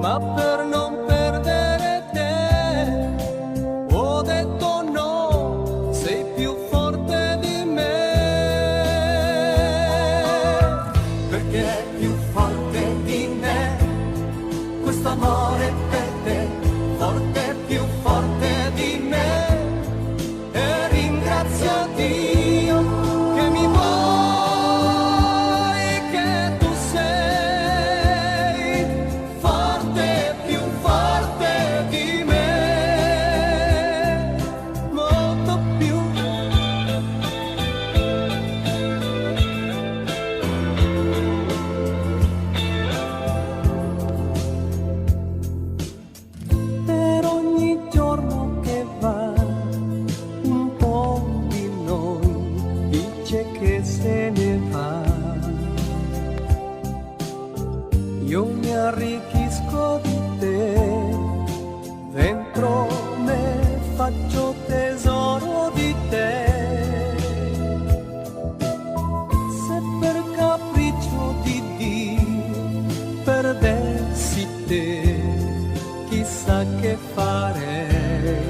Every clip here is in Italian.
ma per non perdere te ho detto no, sei più forte di me, perché è più forte di me questo amore per te, forte, più forte di me, e ringrazio Dio che mi vuoi, che tu sei forte, più forte di me, molto più. Per ogni giorno che va un po' di noi dice che se ne va. Io mi arricchisco di te, dentro me faccio tesoro di te. Se per capriccio di Dio perdessi te, chissà che farei.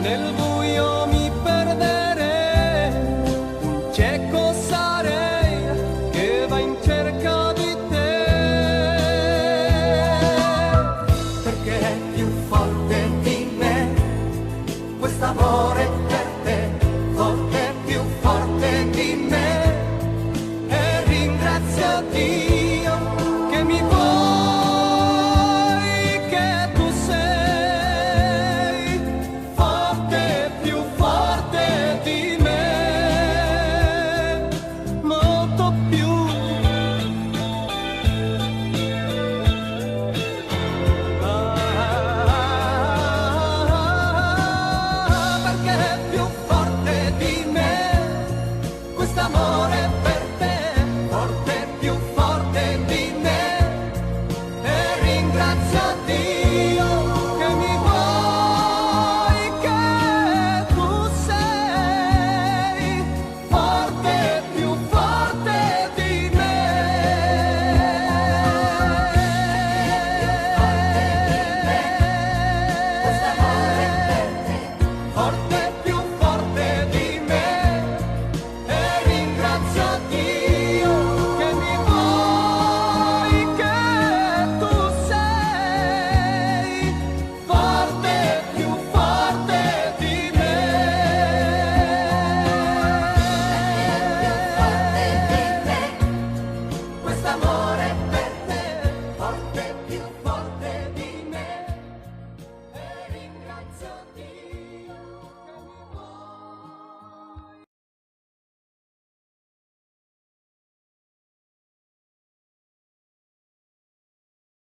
Nel buio mi perderei, un cieco sarei.